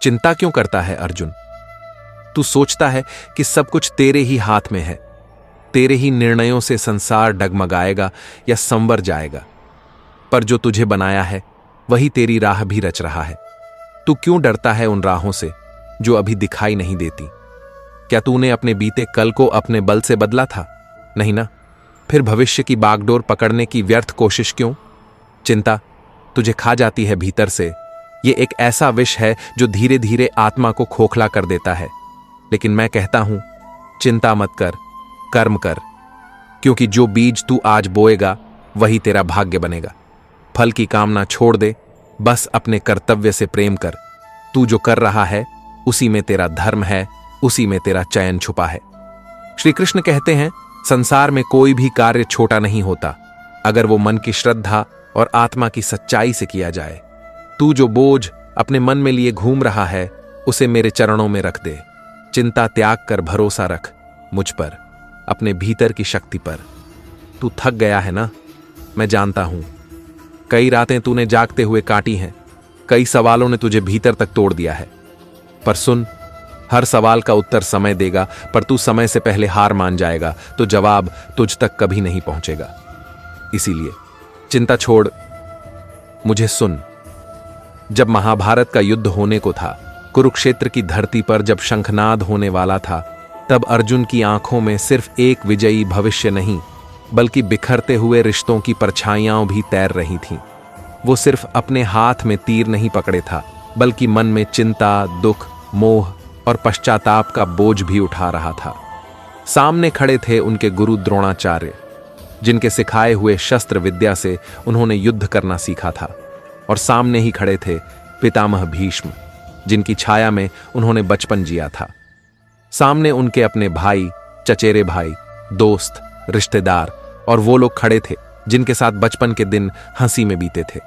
चिंता क्यों करता है अर्जुन? तू सोचता है कि सब कुछ तेरे ही हाथ में है, तेरे ही निर्णयों से संसार डगमगाएगा या संवर जाएगा। पर जो तुझे बनाया है वही तेरी राह भी रच रहा है। तू क्यों डरता है उन राहों से जो अभी दिखाई नहीं देती? क्या तूने अपने बीते कल को अपने बल से बदला था? नहीं ना। फिर भविष्य की बागडोर पकड़ने की व्यर्थ कोशिश क्यों? चिंता तुझे खा जाती है भीतर से। ये एक ऐसा विष है जो धीरे धीरे आत्मा को खोखला कर देता है। लेकिन मैं कहता हूं, चिंता मत कर, कर्म कर, क्योंकि जो बीज तू आज बोएगा वही तेरा भाग्य बनेगा। फल की कामना छोड़ दे, बस अपने कर्तव्य से प्रेम कर। तू जो कर रहा है उसी में तेरा धर्म है, उसी में तेरा चयन छुपा है। श्री कृष्ण कहते हैं, संसार में कोई भी कार्य छोटा नहीं होता अगर वो मन की श्रद्धा और आत्मा की सच्चाई से किया जाए। तू जो बोझ अपने मन में लिए घूम रहा है उसे मेरे चरणों में रख दे। चिंता त्याग कर भरोसा रख मुझ पर, अपने भीतर की शक्ति पर। तू थक गया है ना, मैं जानता हूं। कई रातें तूने जागते हुए काटी हैं, कई सवालों ने तुझे भीतर तक तोड़ दिया है। पर सुन, हर सवाल का उत्तर समय देगा, पर तू समय से पहले हार मान जाएगा तो जवाब तुझ तक कभी नहीं पहुंचेगा। इसीलिए चिंता छोड़, मुझे सुन। जब महाभारत का युद्ध होने को था, कुरुक्षेत्र की धरती पर जब शंखनाद होने वाला था, तब अर्जुन की आंखों में सिर्फ एक विजयी भविष्य नहीं बल्कि बिखरते हुए रिश्तों की परछाइयां भी तैर रही थीं। वो सिर्फ अपने हाथ में तीर नहीं पकड़े था, बल्कि मन में चिंता, दुख, मोह और पश्चाताप का बोझ भी उठा रहा था। सामने खड़े थे उनके गुरु द्रोणाचार्य, जिनके सिखाए हुए शस्त्र विद्या से उन्होंने युद्ध करना सीखा था, और सामने ही खड़े थे पितामह भीष्म, जिनकी छाया में उन्होंने बचपन जिया था। सामने उनके अपने भाई, चचेरे भाई, दोस्त, रिश्तेदार और वो लोग खड़े थे जिनके साथ बचपन के दिन हंसी में बीते थे।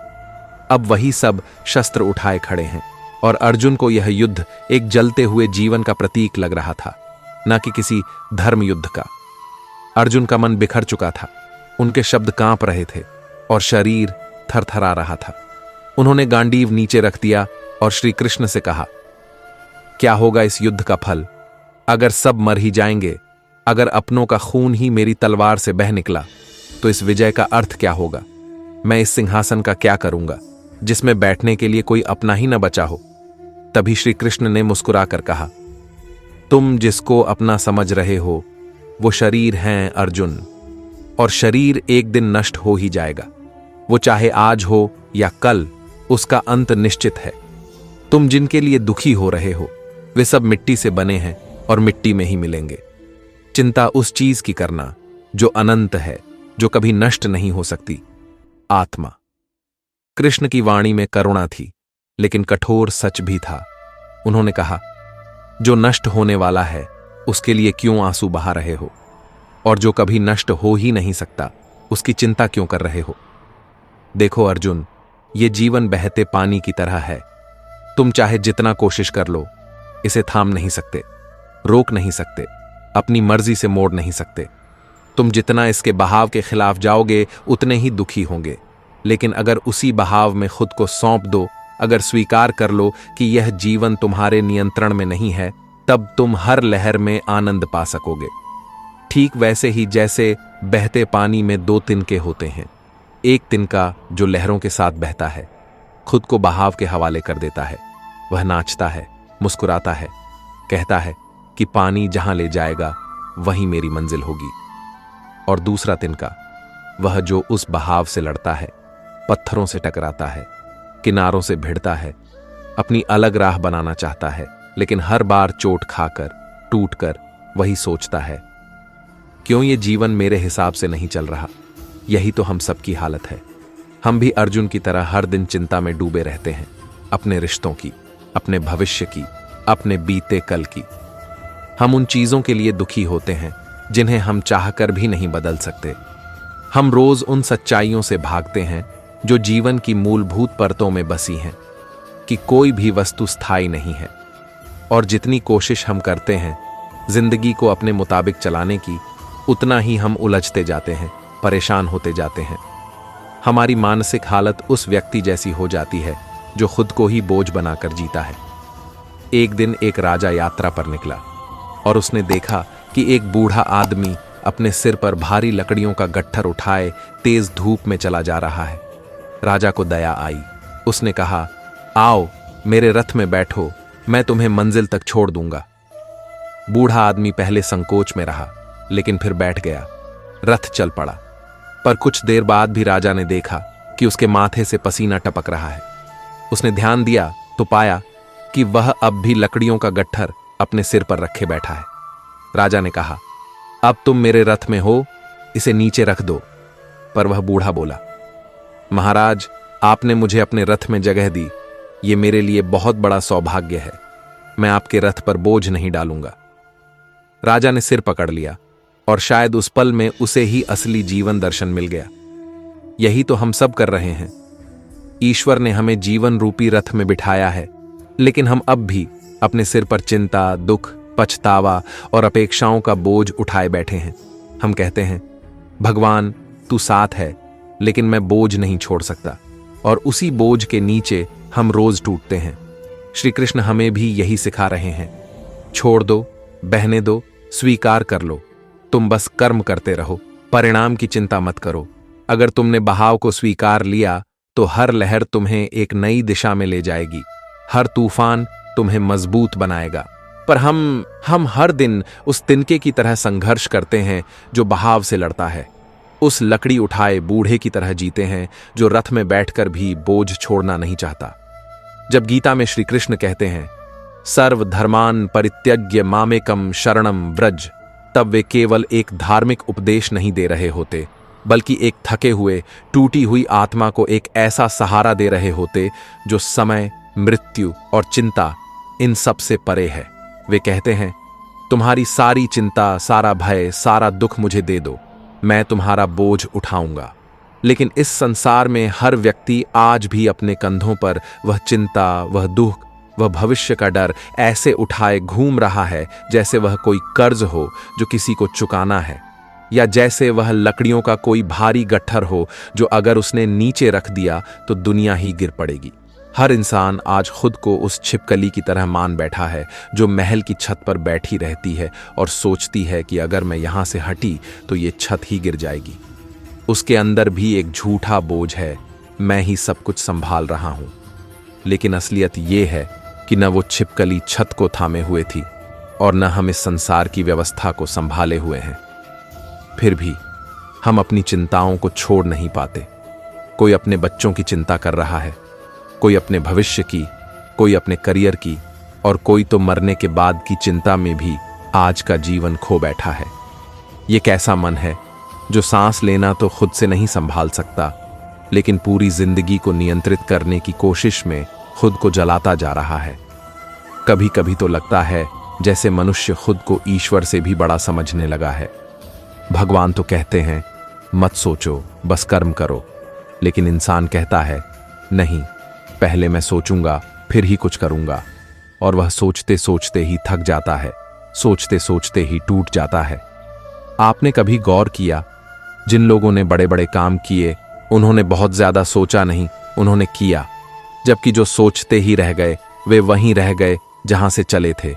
अब वही सब शस्त्र उठाए खड़े हैं, और अर्जुन को यह युद्ध एक जलते हुए जीवन का प्रतीक लग रहा था, न कि किसी धर्म युद्ध का। अर्जुन का मन बिखर चुका था, उनके शब्द कांप रहे थे और शरीर थरथरा रहा था। उन्होंने गांडीव नीचे रख दिया और श्री कृष्ण से कहा, क्या होगा इस युद्ध का फल? अगर सब मर ही जाएंगे, अगर अपनों का खून ही मेरी तलवार से बह निकला, तो इस विजय का अर्थ क्या होगा? मैं इस सिंहासन का क्या करूंगा जिसमें बैठने के लिए कोई अपना ही न बचा हो? तभी श्री कृष्ण ने मुस्कुराकर कहा, तुम जिसको अपना समझ रहे हो वो शरीर हैं अर्जुन, और शरीर एक दिन नष्ट हो ही जाएगा। वो चाहे आज हो या कल, उसका अंत निश्चित है। तुम जिनके लिए दुखी हो रहे हो वे सब मिट्टी से बने हैं और मिट्टी में ही मिलेंगे। चिंता उस चीज की करना जो अनंत है, जो कभी नष्ट नहीं हो सकती, आत्मा। कृष्ण की वाणी में करुणा थी, लेकिन कठोर सच भी था। उन्होंने कहा, जो नष्ट होने वाला है उसके लिए क्यों आंसू बहा रहे हो? और जो कभी नष्ट हो ही नहीं सकता उसकी चिंता क्यों कर रहे हो? देखो अर्जुन, ये जीवन बहते पानी की तरह है। तुम चाहे जितना कोशिश कर लो, इसे थाम नहीं सकते, रोक नहीं सकते, अपनी मर्जी से मोड़ नहीं सकते। तुम जितना इसके बहाव के खिलाफ जाओगे उतने ही दुखी होंगे। लेकिन अगर उसी बहाव में खुद को सौंप दो, अगर स्वीकार कर लो कि यह जीवन तुम्हारे नियंत्रण में नहीं है, तब तुम हर लहर में आनंद पा सकोगे। ठीक वैसे ही जैसे बहते पानी में दो तिनके होते हैं, एक तिनका जो लहरों के साथ बहता है खुद को बहाव के हवाले कर देता है। वह नाचता है, मुस्कुराता है, कहता है कि पानी जहां ले जाएगा वहीं मेरी मंजिल होगी। और दूसरा तिनका, वह जो उस बहाव से लड़ता है, पत्थरों से टकराता है, किनारों से भिड़ता है, अपनी अलग राह बनाना चाहता है, लेकिन हर बार चोट खाकर, टूटकर वही सोचता है, क्यों ये जीवन मेरे हिसाब से नहीं चल रहा? यही तो हम सबकी हालत है। हम भी अर्जुन की तरह हर दिन चिंता में डूबे रहते हैं, अपने रिश्तों की, अपने भविष्य की, अपने बीते कल की। हम उन चीजों के लिए दुखी होते हैं जिन्हें हम चाहकर भी नहीं बदल सकते। हम रोज उन सच्चाइयों से भागते हैं जो जीवन की मूलभूत परतों में बसी हैं, कि कोई भी वस्तु स्थायी नहीं है। और जितनी कोशिश हम करते हैं जिंदगी को अपने मुताबिक चलाने की, उतना ही हम उलझते जाते हैं, परेशान होते जाते हैं। हमारी मानसिक हालत उस व्यक्ति जैसी हो जाती है जो खुद को ही बोझ बनाकर जीता है। एक दिन एक राजा यात्रा पर निकला और उसने देखा कि एक बूढ़ा आदमी अपने सिर पर भारी लकड़ियों का गट्ठर उठाए तेज धूप में चला जा रहा है। राजा को दया आई। उसने कहा, आओ मेरे रथ में बैठो, मैं तुम्हें मंजिल तक छोड़ दूंगा। बूढ़ा आदमी पहले संकोच में रहा, लेकिन फिर बैठ गया। रथ चल पड़ा, पर कुछ देर बाद भी राजा ने देखा कि उसके माथे से पसीना टपक रहा है। उसने ध्यान दिया तो पाया कि वह अब भी लकड़ियों का गट्ठर अपने सिर पर रखे बैठा है। राजा ने कहा, अब तुम मेरे रथ में हो, इसे नीचे रख दो। पर वह बूढ़ा बोला, महाराज, आपने मुझे अपने रथ में जगह दी, ये मेरे लिए बहुत बड़ा सौभाग्य है। मैं आपके रथ पर बोझ नहीं डालूंगा। राजा ने सिर पकड़ लिया और शायद उस पल में उसे ही असली जीवन दर्शन मिल गया। यही तो हम सब कर रहे हैं। ईश्वर ने हमें जीवन रूपी रथ में बिठाया है, लेकिन हम अब भी अपने सिर पर चिंता, दुख, पछतावा और अपेक्षाओं का बोझ उठाए बैठे हैं। हम कहते हैं, भगवान तू साथ है, लेकिन मैं बोझ नहीं छोड़ सकता। और उसी बोझ के नीचे हम रोज टूटते हैं। श्री कृष्ण हमें भी यही सिखा रहे हैं। छोड़ दो, बहने दो, स्वीकार कर लो। तुम बस कर्म करते रहो, परिणाम की चिंता मत करो। अगर तुमने बहाव को स्वीकार लिया तो हर लहर तुम्हें एक नई दिशा में ले जाएगी, हर तूफान तुम्हें मजबूत बनाएगा। पर हम हर दिन उस तिनके की तरह संघर्ष करते हैं जो बहाव से लड़ता है। उस लकड़ी उठाए बूढ़े की तरह जीते हैं जो रथ में बैठकर भी बोझ छोड़ना नहीं चाहता। जब गीता में श्री कृष्ण कहते हैं, सर्व धर्मान परित्यज्य मामेकम शरणम व्रज, तब वे केवल एक धार्मिक उपदेश नहीं दे रहे होते, बल्कि एक थके हुए, टूटी हुई आत्मा को एक ऐसा सहारा दे रहे होते जो समय, मृत्यु और चिंता इन सब से परे है। वे कहते हैं, तुम्हारी सारी चिंता, सारा भय, सारा दुख मुझे दे दो, मैं तुम्हारा बोझ उठाऊंगा। लेकिन इस संसार में हर व्यक्ति आज भी अपने कंधों पर वह चिंता, वह दुख, वह भविष्य का डर ऐसे उठाए घूम रहा है जैसे वह कोई कर्ज हो जो किसी को चुकाना है, या जैसे वह लकड़ियों का कोई भारी गट्ठर हो जो अगर उसने नीचे रख दिया तो दुनिया ही गिर पड़ेगी। हर इंसान आज खुद को उस छिपकली की तरह मान बैठा है जो महल की छत पर बैठी रहती है और सोचती है कि अगर मैं यहां से हटी तो ये छत ही गिर जाएगी। उसके अंदर भी एक झूठा बोझ है, मैं ही सब कुछ संभाल रहा हूं। लेकिन असलियत ये है कि न वो छिपकली छत को थामे हुए थी और न हम इस संसार की व्यवस्था को संभाले हुए हैं। फिर भी हम अपनी चिंताओं को छोड़ नहीं पाते। कोई अपने बच्चों की चिंता कर रहा है, कोई अपने भविष्य की, कोई अपने करियर की, और कोई तो मरने के बाद की चिंता में भी आज का जीवन खो बैठा है। ये कैसा मन है जो सांस लेना तो खुद से नहीं संभाल सकता, लेकिन पूरी जिंदगी को नियंत्रित करने की कोशिश में खुद को जलाता जा रहा है। कभी कभी तो लगता है जैसे मनुष्य खुद को ईश्वर से भी बड़ा समझने लगा है। भगवान तो कहते हैं, मत सोचो, बस कर्म करो, लेकिन इंसान कहता है, नहीं, पहले मैं सोचूंगा फिर ही कुछ करूंगा। और वह सोचते सोचते ही थक जाता है, सोचते सोचते ही टूट जाता है। आपने कभी गौर किया, जिन लोगों ने बड़े बड़े काम किए उन्होंने बहुत ज्यादा सोचा नहीं, उन्होंने किया। जबकि जो सोचते ही रह गए वे वहीं रह गए जहां से चले थे।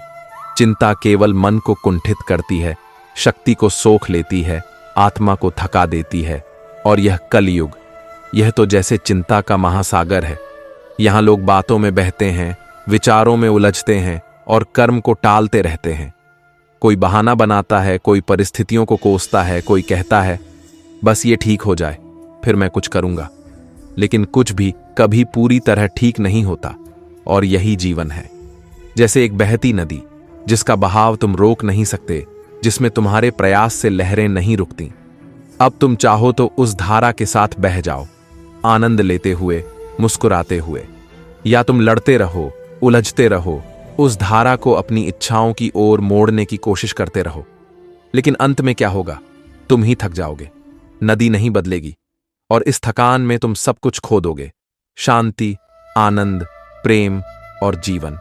चिंता केवल मन को कुंठित करती है, शक्ति को सोख लेती है, आत्मा को थका देती है। और यह कलयुग, यह तो जैसे चिंता का महासागर है। यहां लोग बातों में बहते हैं, विचारों में उलझते हैं और कर्म को टालते रहते हैं। कोई बहाना बनाता है, कोई परिस्थितियों को कोसता है, कोई कहता है बस ये ठीक हो जाए फिर मैं कुछ करूंगा। लेकिन कुछ भी कभी पूरी तरह ठीक नहीं होता। और यही जीवन है, जैसे एक बहती नदी जिसका बहाव तुम रोक नहीं सकते, जिसमें तुम्हारे प्रयास से लहरें नहीं रुकती। अब तुम चाहो तो उस धारा के साथ बह जाओ, आनंद लेते हुए, मुस्कुराते हुए, या तुम लड़ते रहो, उलझते रहो, उस धारा को अपनी इच्छाओं की ओर मोड़ने की कोशिश करते रहो। लेकिन अंत में क्या होगा? तुम ही थक जाओगे, नदी नहीं बदलेगी, और इस थकान में तुम सब कुछ खो दोगे, शांति, आनंद, प्रेम और जीवन।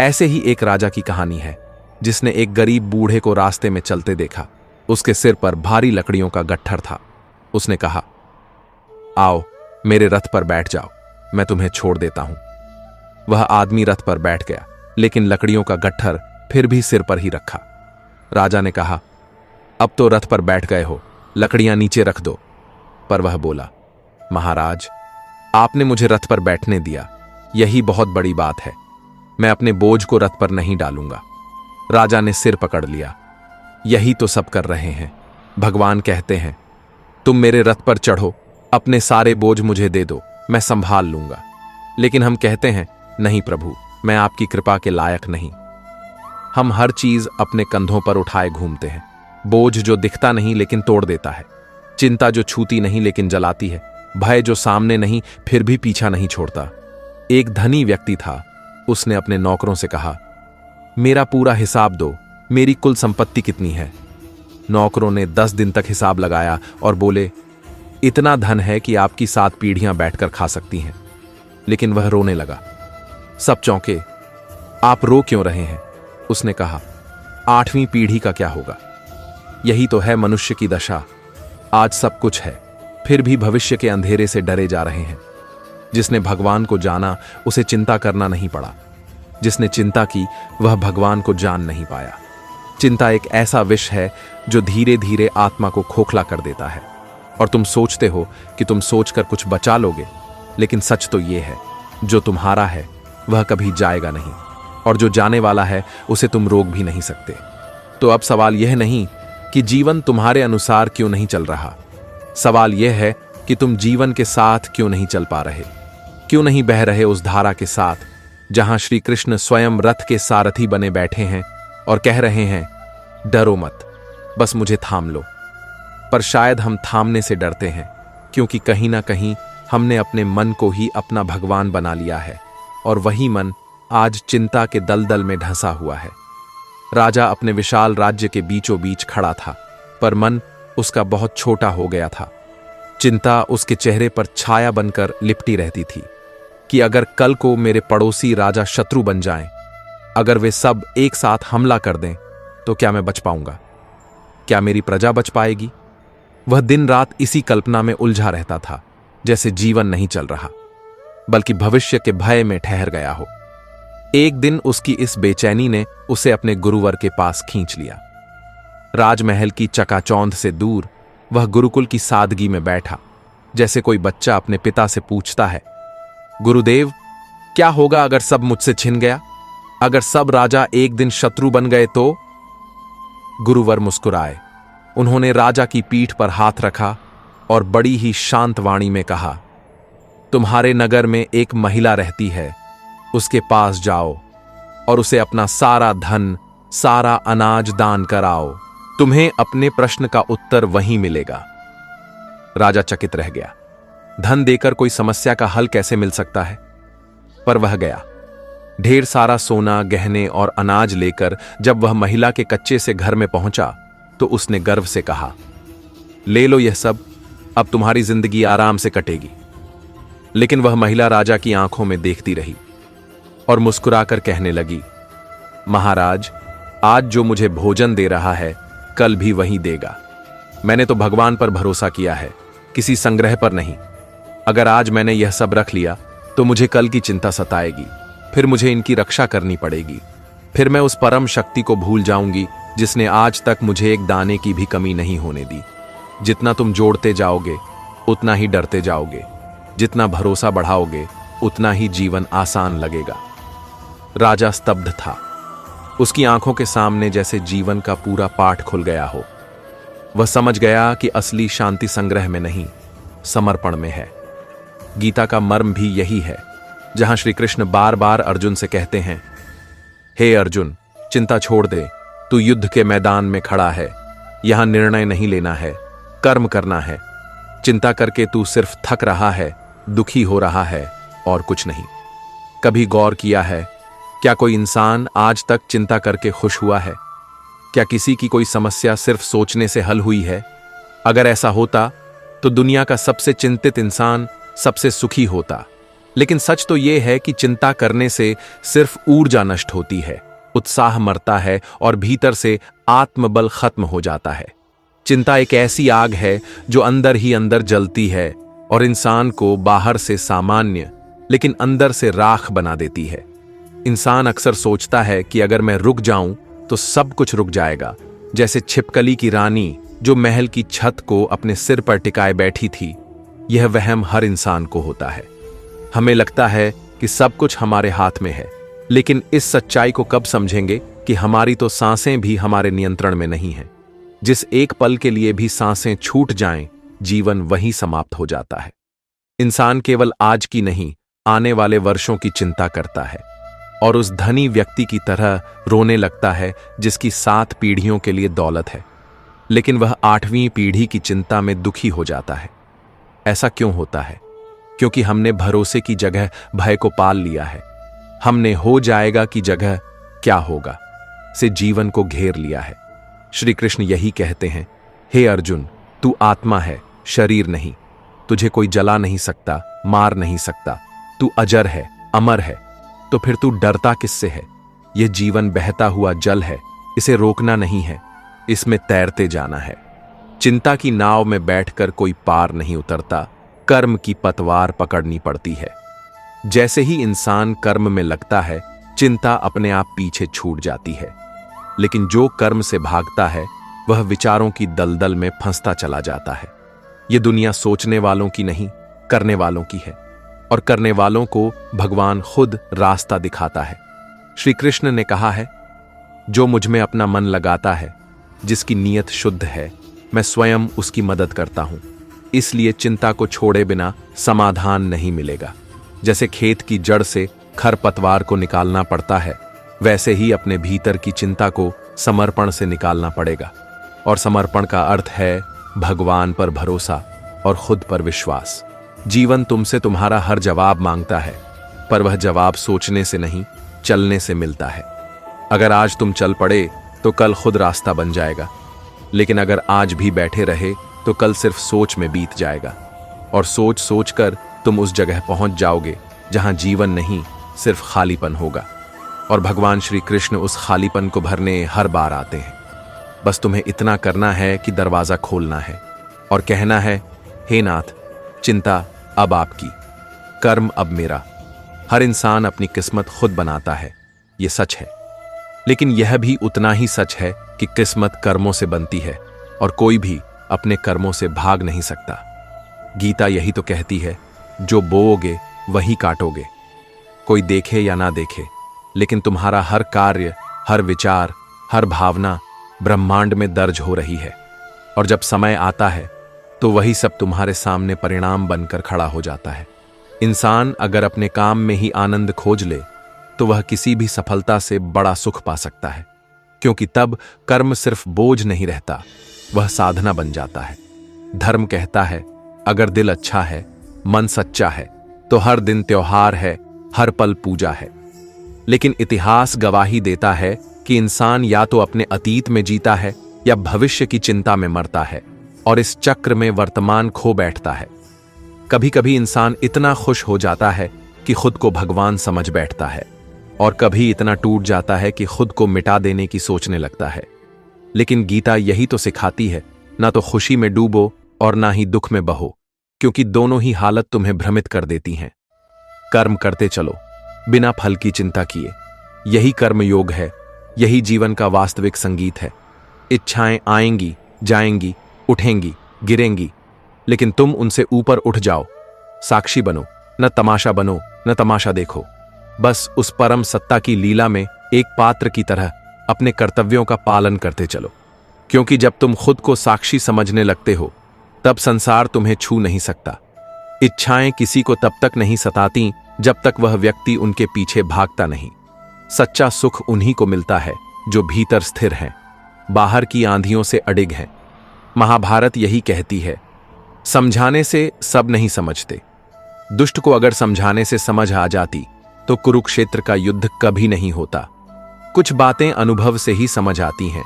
ऐसे ही एक राजा की कहानी है जिसने एक गरीब बूढ़े को रास्ते में चलते देखा। उसके सिर पर भारी लकड़ियों का गट्ठर था। उसने कहा, आओ मेरे रथ पर बैठ जाओ, मैं तुम्हें छोड़ देता हूं। वह आदमी रथ पर बैठ गया लेकिन लकड़ियों का गट्ठर फिर भी सिर पर ही रखा। राजा ने कहा, अब तो रथ पर बैठ गए हो, लकड़ियां नीचे रख दो। पर वह बोला, महाराज, आपने मुझे रथ पर बैठने दिया, यही बहुत बड़ी बात है। मैं अपने बोझ को रथ पर नहीं डालूंगा। राजा ने सिर पकड़ लिया। यही तो सब कर रहे हैं। भगवान कहते हैं, तुम मेरे रथ पर चढ़ो, अपने सारे बोझ मुझे दे दो, मैं संभाल लूंगा। लेकिन हम कहते हैं, नहीं प्रभु, मैं आपकी कृपा के लायक नहीं। हम हर चीज अपने कंधों पर उठाए घूमते हैं। बोझ जो दिखता नहीं लेकिन तोड़ देता है, चिंता जो छूती नहीं लेकिन जलाती है, भय जो सामने नहीं फिर भी पीछा नहीं छोड़ता। एक धनी व्यक्ति था, उसने अपने नौकरों से कहा, मेरा पूरा हिसाब दो, मेरी कुल संपत्ति कितनी है। नौकरों ने 10 दिन तक हिसाब लगाया और बोले, इतना धन है कि आपकी 7 पीढ़ियां बैठकर खा सकती हैं। लेकिन वह रोने लगा। सब चौंके। आप रो क्यों रहे हैं? उसने कहा, 8वीं पीढ़ी का क्या होगा? यही तो है मनुष्य की दशा। आज सब कुछ है, फिर भी भविष्य के अंधेरे से डरे जा रहे हैं। जिसने भगवान को जाना, उसे चिंता करना नहीं पड़ा। जिसने चिंता की, वह भगवान को जान नहीं पाया। चिंता एक ऐसा विष है जो धीरे धीरे आत्मा को खोखला कर देता है। और तुम सोचते हो कि तुम सोचकर कुछ बचा लोगे, लेकिन सच तो यह है, जो तुम्हारा है वह कभी जाएगा नहीं, और जो जाने वाला है उसे तुम रोक भी नहीं सकते। तो अब सवाल यह नहीं कि जीवन तुम्हारे अनुसार क्यों नहीं चल रहा, सवाल यह है कि तुम जीवन के साथ क्यों नहीं चल पा रहे, क्यों नहीं बह रहे उस धारा के साथ जहां श्री कृष्ण स्वयं रथ के सारथी बने बैठे हैं और कह रहे हैं, डरो मत, बस मुझे थाम लो। पर शायद हम थामने से डरते हैं, क्योंकि कहीं ना कहीं हमने अपने मन को ही अपना भगवान बना लिया है, और वही मन आज चिंता के दलदल में ढंसा हुआ है। राजा अपने विशाल राज्य के बीचों बीच खड़ा था, पर मन उसका बहुत छोटा हो गया था। चिंता उसके चेहरे पर छाया बनकर लिपटी रहती थी कि अगर कल को मेरे पड़ोसी राजा शत्रु बन जाएं, अगर वे सब एक साथ हमला कर दें, तो क्या मैं बच पाऊंगा? क्या मेरी प्रजा बच पाएगी? वह दिन रात इसी कल्पना में उलझा रहता था, जैसे जीवन नहीं चल रहा, बल्कि भविष्य के भय में ठहर गया हो। एक दिन उसकी इस बेचैनी ने उसे अपने गुरुवर के पास खींच लिया। राजमहल की चकाचौंध से दूर वह गुरुकुल की सादगी में बैठा, जैसे कोई बच्चा अपने पिता से पूछता है, गुरुदेव, क्या होगा अगर सब मुझसे छिन गया? अगर सब राजा एक दिन शत्रु बन गए तो? गुरुवर मुस्कुराए। उन्होंने राजा की पीठ पर हाथ रखा और बड़ी ही शांत वाणी में कहा, तुम्हारे नगर में एक महिला रहती है, उसके पास जाओ और उसे अपना सारा धन, सारा अनाज दान कराओ। तुम्हें अपने प्रश्न का उत्तर वहीं मिलेगा। राजा चकित रह गया। धन देकर कोई समस्या का हल कैसे मिल सकता है? पर वह गया। ढेर सारा सोना, गहने और अनाज लेकर जब वह महिला के कच्चे से घर में पहुंचा, तो उसने गर्व से कहा, ले लो यह सब, अब तुम्हारी जिंदगी आराम से कटेगी। लेकिन वह महिला राजा की आंखों में देखती रही और मुस्कुराकर कहने लगी, महाराज, आज जो मुझे भोजन दे रहा है, कल भी वही देगा। मैंने तो भगवान पर भरोसा किया है, किसी संग्रह पर नहीं। अगर आज मैंने यह सब रख लिया तो मुझे कल की चिंता सताएगी, फिर मुझे इनकी रक्षा करनी पड़ेगी। फिर मैं उस परम शक्ति को भूल जाऊंगी जिसने आज तक मुझे एक दाने की भी कमी नहीं होने दी। जितना तुम जोड़ते जाओगे उतना ही डरते जाओगे, जितना भरोसा बढ़ाओगे उतना ही जीवन आसान लगेगा। राजा स्तब्ध था। उसकी आंखों के सामने जैसे जीवन का पूरा पाठ खुल गया हो। वह समझ गया कि असली शांति संग्रह में नहीं, समर्पण में है। गीता का मर्म भी यही है, जहां श्री कृष्ण बार बार अर्जुन से कहते हैं, हे अर्जुन, चिंता छोड़ दे, तू युद्ध के मैदान में खड़ा है। यहां निर्णय नहीं लेना है, कर्म करना है। चिंता करके तू सिर्फ थक रहा है, दुखी हो रहा है और कुछ नहीं। कभी गौर किया है, क्या कोई इंसान आज तक चिंता करके खुश हुआ है? क्या किसी की कोई समस्या सिर्फ सोचने से हल हुई है? अगर ऐसा होता तो दुनिया का सबसे चिंतित इंसान सबसे सुखी होता। लेकिन सच तो यह है कि चिंता करने से सिर्फ ऊर्जा नष्ट होती है, उत्साह मरता है और भीतर से आत्मबल खत्म हो जाता है। चिंता एक ऐसी आग है जो अंदर ही अंदर जलती है और इंसान को बाहर से सामान्य लेकिन अंदर से राख बना देती है। इंसान अक्सर सोचता है कि अगर मैं रुक जाऊं तो सब कुछ रुक जाएगा, जैसे छिपकली की रानी जो महल की छत को अपने सिर पर टिकाए बैठी थी। यह वहम हर इंसान को होता है। हमें लगता है कि सब कुछ हमारे हाथ में है, लेकिन इस सच्चाई को कब समझेंगे कि हमारी तो सांसें भी हमारे नियंत्रण में नहीं हैं। जिस एक पल के लिए भी सांसें छूट जाएं, जीवन वहीं समाप्त हो जाता है। इंसान केवल आज की नहीं, आने वाले वर्षों की चिंता करता है और उस धनी व्यक्ति की तरह रोने लगता है जिसकी 7 पीढ़ियों के लिए दौलत है, लेकिन वह 8वीं पीढ़ी की चिंता में दुखी हो जाता है। ऐसा क्यों होता है? क्योंकि हमने भरोसे की जगह भय को पाल लिया है। हमने हो जाएगा की जगह क्या होगा से जीवन को घेर लिया है। श्री कृष्ण यही कहते हैं, हे अर्जुन, तू आत्मा है, शरीर नहीं। तुझे कोई जला नहीं सकता, मार नहीं सकता। तू अजर है, अमर है। तो फिर तू डरता किससे है? यह जीवन बहता हुआ जल है, इसे रोकना नहीं है, इसमें तैरते जाना है। चिंता की नाव में बैठकर कोई पार नहीं उतरता, कर्म की पतवार पकड़नी पड़ती है। जैसे ही इंसान कर्म में लगता है, चिंता अपने आप पीछे छूट जाती है। लेकिन जो कर्म से भागता है, वह विचारों की दलदल में फंसता चला जाता है। यह दुनिया सोचने वालों की नहीं, करने वालों की है, और करने वालों को भगवान खुद रास्ता दिखाता है। श्री कृष्ण ने कहा है, जो मुझ में अपना मन लगाता है, जिसकी नीयत शुद्ध है, मैं स्वयं उसकी मदद करता हूं। इसलिए चिंता को छोड़े बिना समाधान नहीं मिलेगा। जैसे खेत की जड़ से खरपतवार को निकालना पड़ता है, वैसे ही अपने भीतर की चिंता को समर्पण से निकालना पड़ेगा। और समर्पण का अर्थ है भगवान पर भरोसा और खुद पर विश्वास। जीवन तुमसे तुम्हारा हर जवाब मांगता है, पर वह जवाब सोचने से नहीं, चलने से मिलता है। अगर आज तुम चल पड़े तो कल खुद रास्ता बन जाएगा, लेकिन अगर आज भी बैठे रहे तो कल सिर्फ सोच में बीत जाएगा। और सोच सोच कर तुम उस जगह पहुंच जाओगे जहां जीवन नहीं, सिर्फ खालीपन होगा। और भगवान श्री कृष्ण उस खालीपन को भरने हर बार आते हैं। बस तुम्हें इतना करना है कि दरवाजा खोलना है और कहना है, हे नाथ, चिंता अब आपकी, कर्म अब मेरा। हर इंसान अपनी किस्मत खुद बनाता है, यह सच है। लेकिन यह भी उतना ही सच है कि किस्मत कर्मों से बनती है और कोई भी अपने कर्मों से भाग नहीं सकता। गीता यही तो कहती है, जो बोओगे वही काटोगे। कोई देखे या ना देखे, लेकिन तुम्हारा हर कार्य, हर विचार, हर भावना ब्रह्मांड में दर्ज हो रही है। और जब समय आता है तो वही सब तुम्हारे सामने परिणाम बनकर खड़ा हो जाता है। इंसान अगर अपने काम में ही आनंद खोज ले तो वह किसी भी सफलता से बड़ा सुख पा सकता है, क्योंकि तब कर्म सिर्फ बोझ नहीं रहता, वह साधना बन जाता है। धर्म कहता है, अगर दिल अच्छा है, मन सच्चा है, तो हर दिन त्योहार है, हर पल पूजा है। लेकिन इतिहास गवाही देता है कि इंसान या तो अपने अतीत में जीता है या भविष्य की चिंता में मरता है, और इस चक्र में वर्तमान खो बैठता है। कभी कभी इंसान इतना खुश हो जाता है कि खुद को भगवान समझ बैठता है, और कभी इतना टूट जाता है कि खुद को मिटा देने की सोचने लगता है। लेकिन गीता यही तो सिखाती है, ना तो खुशी में डूबो और ना ही दुख में बहो, क्योंकि दोनों ही हालत तुम्हें भ्रमित कर देती हैं। कर्म करते चलो, बिना फल की चिंता किए। यही कर्म योग है, यही जीवन का वास्तविक संगीत है। इच्छाएं आएंगी, जाएंगी, उठेंगी, गिरेंगी, लेकिन तुम उनसे ऊपर उठ जाओ। साक्षी बनो, न तमाशा बनो, न तमाशा देखो। बस उस परम सत्ता की लीला में एक पात्र की तरह अपने कर्तव्यों का पालन करते चलो, क्योंकि जब तुम खुद को साक्षी समझने लगते हो, तब संसार तुम्हें छू नहीं सकता। इच्छाएं किसी को तब तक नहीं सताती जब तक वह व्यक्ति उनके पीछे भागता नहीं। सच्चा सुख उन्हीं को मिलता है जो भीतर स्थिर हैं, बाहर की आंधियों से अडिग हैं। महाभारत यही कहती है, समझाने से सब नहीं समझते। दुष्ट को अगर समझाने से समझ आ जाती तो कुरुक्षेत्र का युद्ध कभी नहीं होता। कुछ बातें अनुभव से ही समझ आती हैं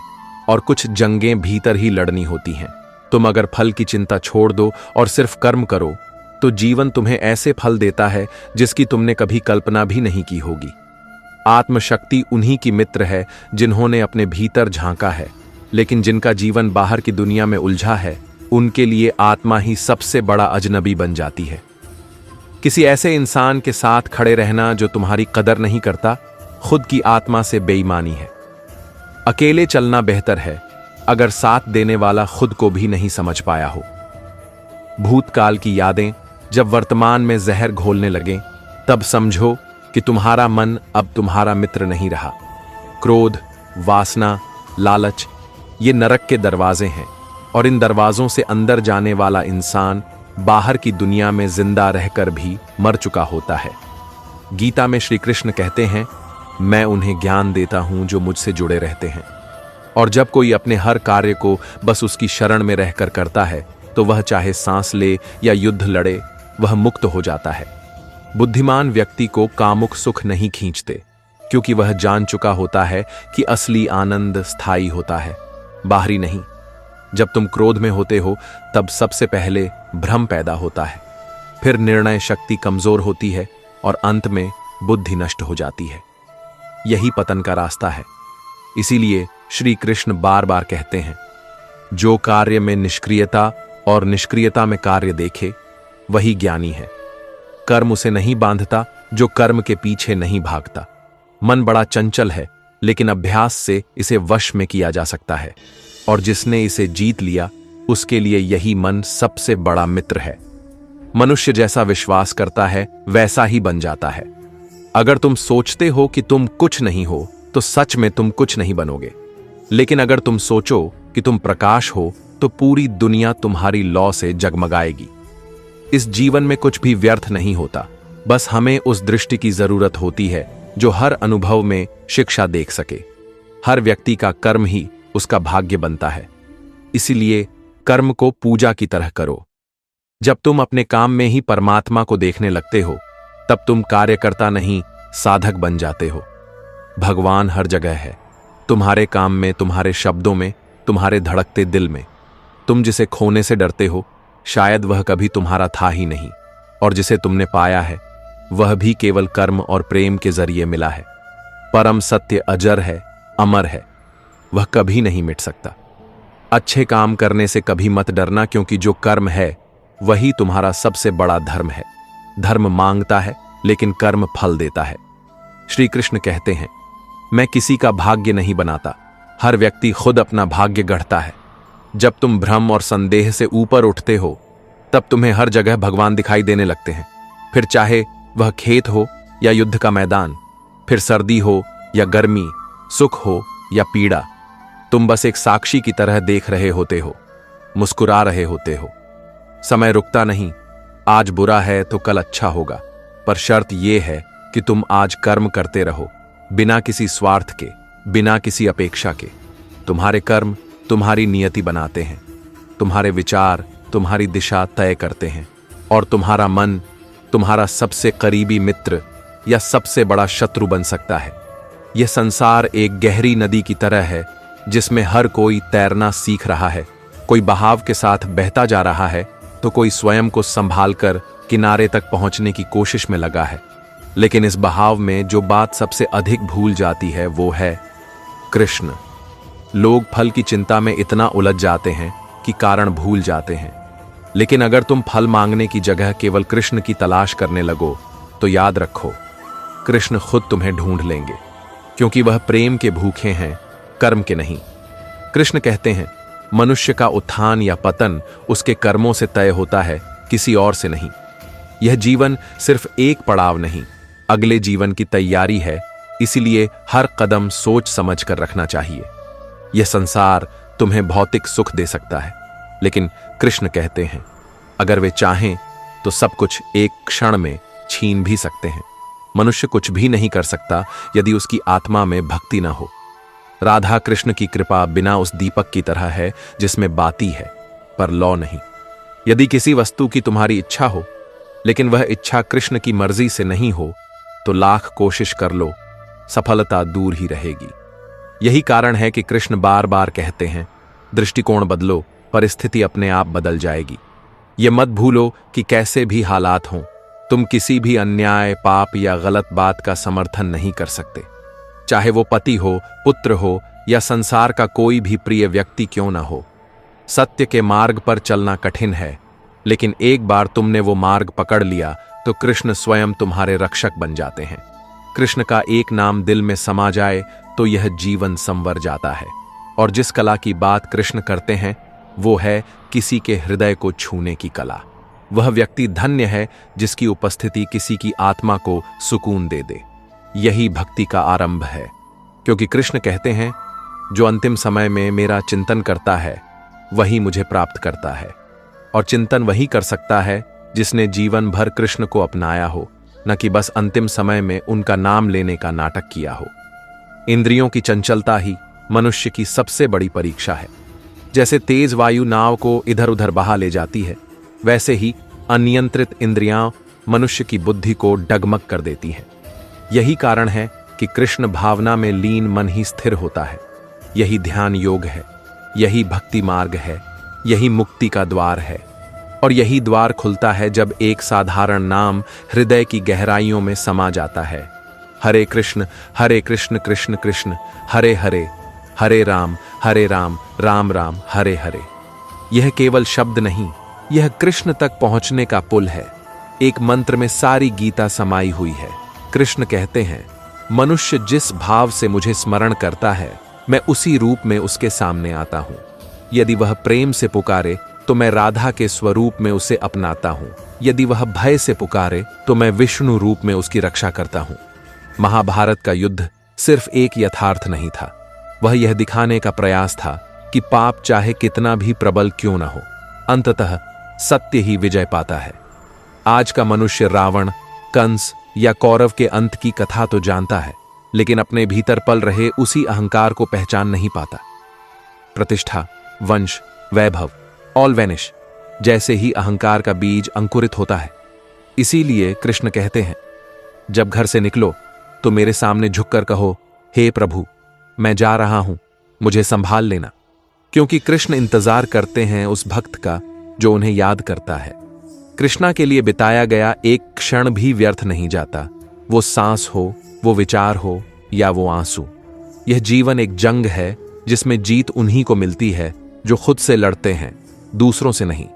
और कुछ जंगें भीतर ही लड़नी होती हैं। तुम अगर फल की चिंता छोड़ दो और सिर्फ कर्म करो तो जीवन तुम्हें ऐसे फल देता है जिसकी तुमने कभी कल्पना भी नहीं की होगी। आत्मशक्ति उन्हीं की मित्र है जिन्होंने अपने भीतर झांका है, लेकिन जिनका जीवन बाहर की दुनिया में उलझा है, उनके लिए आत्मा ही सबसे बड़ा अजनबी बन जाती है। किसी ऐसे इंसान के साथ खड़े रहना जो तुम्हारी कदर नहीं करता, खुद की आत्मा से बेईमानी है। अकेले चलना बेहतर है अगर साथ देने वाला खुद को भी नहीं समझ पाया हो। भूतकाल की यादें जब वर्तमान में जहर घोलने लगें, तब समझो कि तुम्हारा मन अब तुम्हारा मित्र नहीं रहा। क्रोध, वासना, लालच ये नरक के दरवाजे हैं और इन दरवाजों से अंदर जाने वाला इंसान बाहर की दुनिया में जिंदा रहकर भी मर चुका होता है। गीता में श्री कृष्ण कहते हैं, मैं उन्हें ज्ञान देता हूं जो मुझसे जुड़े रहते हैं। और जब कोई अपने हर कार्य को बस उसकी शरण में रहकर करता है तो वह चाहे सांस ले या युद्ध लड़े, वह मुक्त हो जाता है। बुद्धिमान व्यक्ति को कामुक सुख नहीं खींचते, क्योंकि वह जान चुका होता है कि असली आनंद स्थायी होता है, बाहरी नहीं। जब तुम क्रोध में होते हो तब सबसे पहले भ्रम पैदा होता है, फिर निर्णय शक्ति कमजोर होती है और अंत में बुद्धि नष्ट हो जाती है। यही पतन का रास्ता है। इसीलिए श्री कृष्ण बार बार कहते हैं, जो कार्य में निष्क्रियता और निष्क्रियता में कार्य देखे वही ज्ञानी है। कर्म उसे नहीं बांधता जो कर्म के पीछे नहीं भागता। मन बड़ा चंचल है, लेकिन अभ्यास से इसे वश में किया जा सकता है, और जिसने इसे जीत लिया उसके लिए यही मन सबसे बड़ा मित्र है। मनुष्य जैसा विश्वास करता है वैसा ही बन जाता है। अगर तुम सोचते हो कि तुम कुछ नहीं हो तो सच में तुम कुछ नहीं बनोगे, लेकिन अगर तुम सोचो कि तुम प्रकाश हो तो पूरी दुनिया तुम्हारी लौ से जगमगाएगी। इस जीवन में कुछ भी व्यर्थ नहीं होता, बस हमें उस दृष्टि की जरूरत होती है जो हर अनुभव में शिक्षा देख सके। हर व्यक्ति का कर्म ही उसका भाग्य बनता है, इसीलिए कर्म को पूजा की तरह करो। जब तुम अपने काम में ही परमात्मा को देखने लगते हो, तब तुम कार्यकर्ता नहीं साधक बन जाते हो। भगवान हर जगह है, तुम्हारे काम में, तुम्हारे शब्दों में, तुम्हारे धड़कते दिल में। तुम जिसे खोने से डरते हो शायद वह कभी तुम्हारा था ही नहीं, और जिसे तुमने पाया है वह भी केवल कर्म और प्रेम के जरिए मिला है। परम सत्य अजर है, अमर है, वह कभी नहीं मिट सकता। अच्छे काम करने से कभी मत डरना, क्योंकि जो कर्म है वही तुम्हारा सबसे बड़ा धर्म है। धर्म मांगता है लेकिन कर्म फल देता है। श्री कृष्ण कहते हैं, मैं किसी का भाग्य नहीं बनाता, हर व्यक्ति खुद अपना भाग्य गढ़ता है। जब तुम भ्रम और संदेह से ऊपर उठते हो तब तुम्हें हर जगह भगवान दिखाई देने लगते हैं, फिर चाहे वह खेत हो या युद्ध का मैदान, फिर सर्दी हो या गर्मी, सुख हो या पीड़ा। तुम बस एक साक्षी की तरह देख रहे होते हो, मुस्कुरा रहे होते हो। समय रुकता नहीं, आज बुरा है तो कल अच्छा होगा, पर शर्त यह है कि तुम आज कर्म करते रहो, बिना किसी स्वार्थ के, बिना किसी अपेक्षा के। तुम्हारे कर्म तुम्हारी नियति बनाते हैं, तुम्हारे विचार तुम्हारी दिशा तय करते हैं, और तुम्हारा मन तुम्हारा सबसे करीबी मित्र या सबसे बड़ा शत्रु बन सकता है। यह संसार एक गहरी नदी की तरह है जिसमें हर कोई तैरना सीख रहा है। कोई बहाव के साथ बहता जा रहा है तो कोई स्वयं को संभालकर किनारे तक पहुंचने की कोशिश में लगा है। लेकिन इस बहाव में जो बात सबसे अधिक भूल जाती है वो है कृष्ण। लोग फल की चिंता में इतना उलझ जाते हैं कि कारण भूल जाते हैं, लेकिन अगर तुम फल मांगने की जगह केवल कृष्ण की तलाश करने लगो तो याद रखो, कृष्ण खुद तुम्हें ढूंढ लेंगे, क्योंकि वह प्रेम के भूखे हैं, कर्म के नहीं। कृष्ण कहते हैं, मनुष्य का उत्थान या पतन उसके कर्मों से तय होता है, किसी और से नहीं। यह जीवन सिर्फ एक पड़ाव नहीं, अगले जीवन की तैयारी है, इसीलिए हर कदम सोच समझ कर रखना चाहिए। यह संसार तुम्हें भौतिक सुख दे सकता है, लेकिन कृष्ण कहते हैं, अगर वे चाहें तो सब कुछ एक क्षण में छीन भी सकते हैं। मनुष्य कुछ भी नहीं कर सकता यदि उसकी आत्मा में भक्ति ना हो। राधा कृष्ण की कृपा बिना उस दीपक की तरह है जिसमें बाती है पर लौ नहीं। यदि किसी वस्तु की तुम्हारी इच्छा हो, लेकिन वह इच्छा कृष्ण की मर्जी से नहीं हो, तो लाख कोशिश कर लो, सफलता दूर ही रहेगी। यही कारण है कि कृष्ण बार बार कहते हैं, दृष्टिकोण बदलो, परिस्थिति अपने आप बदल जाएगी। यह मत भूलो कि कैसे भी हालात हों, तुम किसी भी अन्याय, पाप या गलत बात का समर्थन नहीं कर सकते। चाहे वो पति हो, पुत्र हो या संसार का कोई भी प्रिय व्यक्ति क्यों ना हो। सत्य के मार्ग पर चलना कठिन है, लेकिन एक बार तुमने वो मार्ग पकड़ लिया तो कृष्ण स्वयं तुम्हारे रक्षक बन जाते हैं। कृष्ण का एक नाम दिल में समा जाए तो यह जीवन संवर जाता है। और जिस कला की बात कृष्ण करते हैं वो है किसी के हृदय को छूने की कला। वह व्यक्ति धन्य है जिसकी उपस्थिति किसी की आत्मा को सुकून दे दे। यही भक्ति का आरंभ है, क्योंकि कृष्ण कहते हैं जो अंतिम समय में मेरा चिंतन करता है वही मुझे प्राप्त करता है। और चिंतन वही कर सकता है जिसने जीवन भर कृष्ण को अपनाया हो, न कि बस अंतिम समय में उनका नाम लेने का नाटक किया हो। इंद्रियों की चंचलता ही मनुष्य की सबसे बड़ी परीक्षा है। जैसे तेज वायु नाव को इधर उधर बहा ले जाती है, वैसे ही अनियंत्रित इंद्रियां मनुष्य की बुद्धि को डगमग कर देती हैं। यही कारण है कि कृष्ण भावना में लीन मन ही स्थिर होता है। यही ध्यान योग है, यही भक्ति मार्ग है, यही मुक्ति का द्वार है। और यही द्वार खुलता है जब एक साधारण नाम हृदय की गहराइयों में समा जाता है। हरे कृष्ण कृष्ण कृष्ण हरे हरे, हरे राम राम राम हरे हरे। यह केवल शब्द नहीं, यह कृष्ण तक पहुंचने का पुल है। एक मंत्र में सारी गीता समाई हुई है। कृष्ण कहते हैं, मनुष्य जिस भाव से मुझे स्मरण करता है मैं उसी रूप में उसके सामने आता हूं। यदि वह प्रेम से पुकारे तो मैं राधा के स्वरूप में उसे अपनाता हूं। यदि वह भय से पुकारे तो मैं विष्णु रूप में उसकी रक्षा करता हूं। महाभारत का युद्ध सिर्फ एक यथार्थ नहीं था, वह यह दिखाने का प्रयास था कि पाप चाहे कितना भी प्रबल क्यों न हो, अंततः सत्य ही विजय पाता है। आज का मनुष्य रावण, कंस या कौरव के अंत की कथा तो जानता है, लेकिन अपने भीतर पल रहे उसी अहंकार को पहचान नहीं पाता। प्रतिष्ठा, वंश, वैभव, ऑल वैनिश जैसे ही अहंकार का बीज अंकुरित होता है। इसीलिए कृष्ण कहते हैं, जब घर से निकलो तो मेरे सामने झुककर कहो, हे प्रभु मैं जा रहा हूं, मुझे संभाल लेना। क्योंकि कृष्ण इंतजार करते हैं उस भक्त का जो उन्हें याद करता है। कृष्णा के लिए बिताया गया एक क्षण भी व्यर्थ नहीं जाता, वो सांस हो, वो विचार हो या वो आंसू। यह जीवन एक जंग है जिसमें जीत उन्हीं को मिलती है जो खुद से लड़ते हैं, दूसरों से नहीं।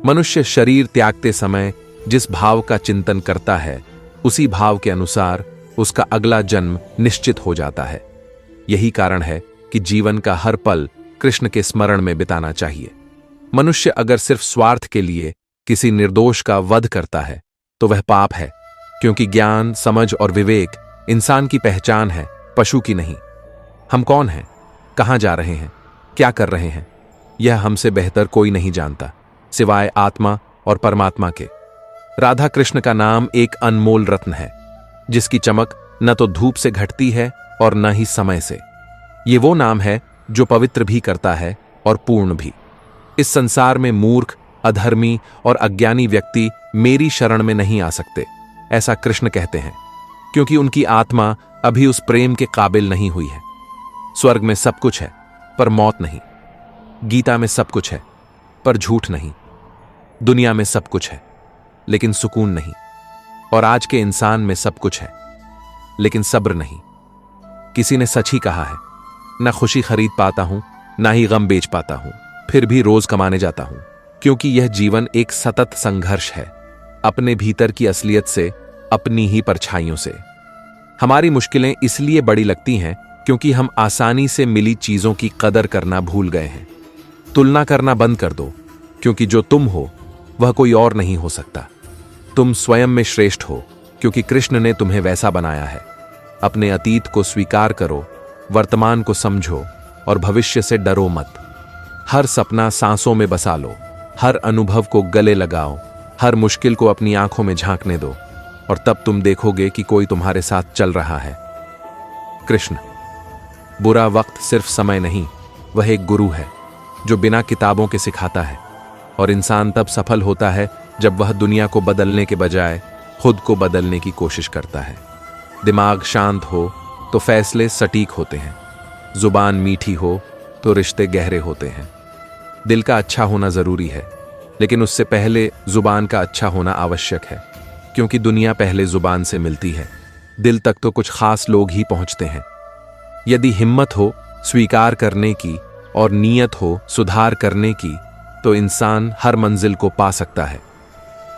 मनुष्य शरीर त्यागते समय जिस भाव का चिंतन करता है उसी भाव के अनुसार उसका अगला जन्म निश्चित हो जाता है। यही कारण है कि जीवन का हर पल कृष्ण के स्मरण में बिताना चाहिए। मनुष्य अगर सिर्फ स्वार्थ के लिए किसी निर्दोष का वध करता है तो वह पाप है, क्योंकि ज्ञान, समझ और विवेक इंसान की पहचान है, पशु की नहीं। हम कौन हैं, कहां जा रहे हैं, क्या कर रहे हैं, यह हमसे बेहतर कोई नहीं जानता सिवाय आत्मा और परमात्मा के। राधा कृष्ण का नाम एक अनमोल रत्न है जिसकी चमक न तो धूप से घटती है और न ही समय से। ये वो नाम है जो पवित्र भी करता है और पूर्ण भी। इस संसार में मूर्ख, अधर्मी और अज्ञानी व्यक्ति मेरी शरण में नहीं आ सकते, ऐसा कृष्ण कहते हैं, क्योंकि उनकी आत्मा अभी उस प्रेम के काबिल नहीं हुई है। स्वर्ग में सब कुछ है पर मौत नहीं, गीता में सब कुछ है पर झूठ नहीं, दुनिया में सब कुछ है लेकिन सुकून नहीं, और आज के इंसान में सब कुछ है लेकिन सब्र नहीं। किसी ने सच ही कहा है, ना खुशी खरीद पाता हूं ना ही गम बेच पाता हूं, फिर भी रोज कमाने जाता हूं। क्योंकि यह जीवन एक सतत संघर्ष है, अपने भीतर की असलियत से, अपनी ही परछाइयों से। हमारी मुश्किलें इसलिए बड़ी लगती हैं क्योंकि हम आसानी से मिली चीजों की कदर करना भूल गए हैं। तुलना करना बंद कर दो, क्योंकि जो तुम हो वह कोई और नहीं हो सकता। तुम स्वयं में श्रेष्ठ हो क्योंकि कृष्ण ने तुम्हें वैसा बनाया है। अपने अतीत को स्वीकार करो, वर्तमान को समझो और भविष्य से डरो मत। हर सपना सांसों में बसा लो, हर अनुभव को गले लगाओ, हर मुश्किल को अपनी आंखों में झांकने दो, और तब तुम देखोगे कि कोई तुम्हारे साथ चल रहा है। कृष्ण, बुरा वक्त सिर्फ समय नहीं, वह एक गुरु है जो बिना किताबों के सिखाता है। और इंसान तब सफल होता है जब वह दुनिया को बदलने के बजाय खुद को बदलने की कोशिश करता है। दिमाग शांत हो तो फैसले सटीक होते हैं, जुबान मीठी हो तो रिश्ते गहरे होते हैं। दिल का अच्छा होना जरूरी है, लेकिन उससे पहले जुबान का अच्छा होना आवश्यक है, क्योंकि दुनिया पहले जुबान से मिलती है। दिल तक तो कुछ खास लोग ही पहुंचते हैं। यदि हिम्मत हो स्वीकार करने की और नीयत हो सुधार करने की, तो इंसान हर मंजिल को पा सकता है।